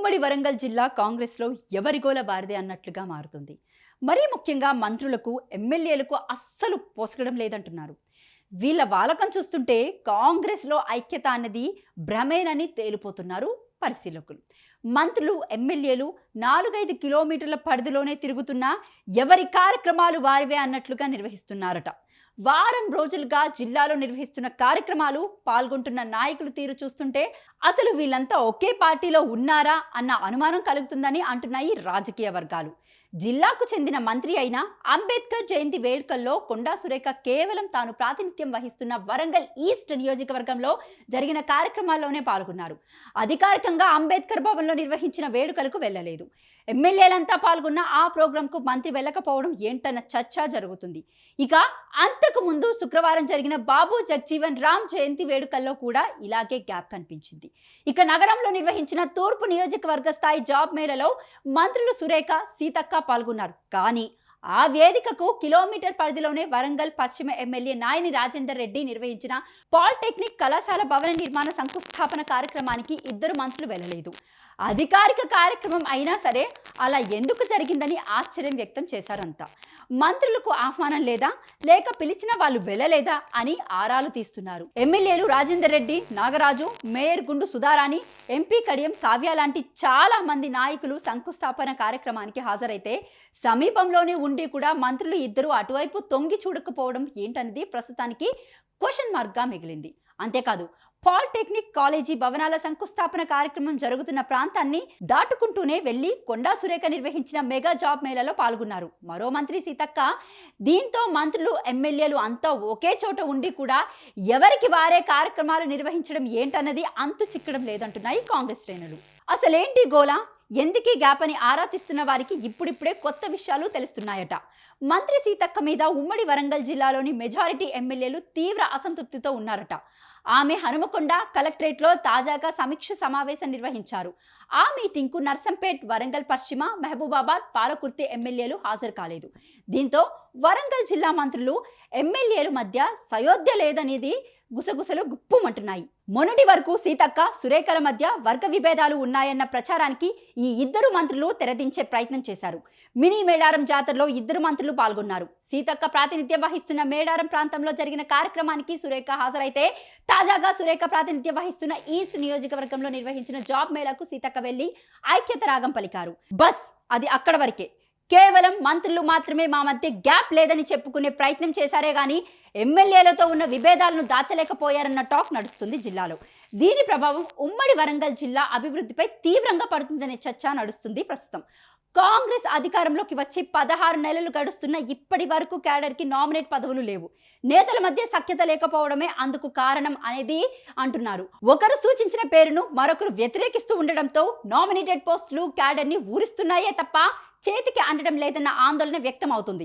ఉమ్మడి వరంగల్ జిల్లా కాంగ్రెస్లో ఎవరిగోల వారిదే అన్నట్లుగా మారుతుంది. మరీ ముఖ్యంగా మంత్రులకు, ఎమ్మెల్యేలకు అస్సలు పోసగడం లేదంటున్నారు. వీళ్ళ వాలకం చూస్తుంటే కాంగ్రెస్లో ఐక్యత అన్నది భ్రమేనని తేలిపోతున్నారు పరిశీలకులు. మంత్రులు, ఎమ్మెల్యేలు 4-5 కిలోమీటర్ల పరిధిలోనే తిరుగుతున్నా ఎవరి కార్యక్రమాలు వారివే అన్నట్లుగా నిర్వహిస్తున్నారట. వారం రోజులుగా జిల్లాలో నిర్వహిస్తున్న కార్యక్రమాలు, పాల్గొంటున్న నాయకులు తీరు చూస్తుంటే అసలు వీళ్ళంతా ఒకే పార్టీలో ఉన్నారా అన్న అనుమానం కలుగుతుందని అంటున్నాయి రాజకీయ వర్గాలు. జిల్లాకు చెందిన మంత్రి అయిన అంబేద్కర్ జయంతి వేడుకల్లో కొండా సురేఖ కేవలం తాను ప్రాతినిధ్యం వహిస్తున్న వరంగల్ ఈస్ట్ నియోజకవర్గంలో జరిగిన కార్యక్రమాల్లోనే పాల్గొన్నారు. అధికారికంగా అంబేద్కర్ భవన్లో నిర్వహించిన వేడుకలకు వెళ్లలేదు. ఎమ్మెల్యేలంతా పాల్గొన్న ఆ ప్రోగ్రాంకు మంత్రి వెళ్ళకపోవడం ఏంటన్న చర్చ జరుగుతుంది. ఇక అంతకు ముందు శుక్రవారం జరిగిన బాబు జగ్జీవన్ రామ్ జయంతి వేడుకల్లో కూడా ఇలాగే గ్యాప్ కనిపించింది. ఇక నగరంలో నిర్వహించిన తూర్పు నియోజకవర్గ స్థాయి జాబ్ మేళలో మంత్రులు సురేఖ, సీతక్క పాల్గొన్నారు. కానీ ఆ వేదికకు కిలోమీటర్ పరిధిలోనే వరంగల్ పశ్చిమ ఎమ్మెల్యే నాయని రాజేందర్ రెడ్డి నిర్వహించిన పాలిటెక్నిక్ కళాశాల భవన నిర్మాణ శంకుస్థాపన కార్యక్రమానికి ఇద్దరు మంత్రులు వెళ్ళలేదు. అధికారిక కార్యక్రమం అయినా సరే అలా ఎందుకు జరిగిందని ఆశ్చర్యం వ్యక్తం చేశారంతా. మంత్రులకు ఆహ్వానం లేదా, లేక పిలిచిన వాళ్ళు వెళ్ళలేదా అని ఆరాలు తీస్తున్నారు. ఎమ్మెల్యేలు రాజేందర్ రెడ్డి, నాగరాజు, మేయర్ గుండు సుధారాణి, ఎంపీ కడియం కావ్య లాంటి చాలా మంది నాయకులు శంకుస్థాపన కార్యక్రమానికి హాజరైతే సమీపంలోనే ఉండి కూడా మంత్రులు ఇద్దరు అటువైపు తొంగి చూడకపోవడం ఏంటనేది ప్రస్తుతానికి క్వశ్చన్ మార్క్గా మిగిలింది. అంతేకాదు, పాలిటెక్నిక్ కాలేజీ భవనాల శంకుస్థాపన కార్యక్రమం జరుగుతున్న ప్రాంతాన్ని దాటుకుంటూనే వెళ్లి కొండా సురేఖ నిర్వహించిన మెగా జాబ్ మేళలో పాల్గొన్నారు మరో మంత్రి సీతక్క. దీంతో మంత్రులు, ఎమ్మెల్యేలు అంతా ఒకే చోట ఉండి కూడా ఎవరికి వారే కార్యక్రమాలు నిర్వహించడం ఏంటన్నది అంతు చిక్కడం లేదంటున్నాయి కాంగ్రెస్ శ్రేణులు. అసలేంటి గోలా, ఎందుకీ గ్యాప్ అని ఆరా తీస్తున్న వారికి ఇప్పుడిప్పుడే కొత్త విషయాలు తెలుస్తున్నాయట. మంత్రి సీతక్క మీద ఉమ్మడి వరంగల్ జిల్లాలోని మెజారిటీ ఎమ్మెల్యేలు తీవ్ర అసంతృప్తితో ఉన్నారట. ఆమె హనుమకొండ కలెక్టరేట్లో తాజాగా సమీక్ష సమావేశం నిర్వహించారు. ఆ మీటింగ్కు నర్సంపేట్, వరంగల్ పశ్చిమ, మహబూబాబాద్, పాలకుర్తి ఎమ్మెల్యేలు హాజరు కాలేదు. దీంతో వరంగల్ జిల్లా మంత్రులు, ఎమ్మెల్యేల మధ్య సయోధ్య లేదనేది గుసగుసలు గుప్పుమంటున్నాయి. మొన్నటి వరకు సీతక్క, సురేఖల మధ్య వర్గ విభేదాలు ఉన్నాయన్న ప్రచారానికి ఈ ఇద్దరు మంత్రులు తెరదించే ప్రయత్నం చేశారు. మినీ మేడారం జాతరలో ఇద్దరు మంత్రులు పాల్గొన్నారు. సీతక్క ప్రాతినిధ్యం వహిస్తున్న మేడారం ప్రాంతంలో జరిగిన కార్యక్రమానికి సురేఖ హాజరైతే, తాజాగా సురేఖ ప్రాతినిధ్యం వహిస్తున్న ఈస్ట్ నియోజకవర్గంలో నిర్వహించిన జాబ్ మేళకు సీతక్క వెళ్లి ఐక్యత రాగం పలికారు. బస్ అది అక్కడ వరకే. కేవలం మంత్రులు మాత్రమే మా మధ్య గ్యాప్ లేదని చెప్పుకునే ప్రయత్నం చేశారే గానీ ఎమ్మెల్యేలతో ఉన్న విభేదాలను దాచలేకపోయారన్న టాక్ నడుస్తుంది జిల్లాలో. దీని ప్రభావం ఉమ్మడి వరంగల్ జిల్లా అభివృద్ధిపై తీవ్రంగా పడుతుందనే చర్చ నడుస్తుంది ప్రస్తుతం. కాంగ్రెస్ అధికారంలోకి వచ్చి 16 నెలలు గడుస్తున్న ఇప్పటి వరకు క్యాడర్కి నామినేట్ పదవులు లేవు. నేతల మధ్య సఖ్యత లేకపోవడమే అందుకు కారణం అనేది అంటున్నారు. ఒకరు సూచించిన పేరును మరొకరు వ్యతిరేకిస్తూ ఉండడంతో నామినేటెడ్ పోస్టులు క్యాడర్ని ఊరిస్తున్నాయే తప్ప చేతికి అందడం లేదన్న ఆందోళన వ్యక్తం అవుతుంది.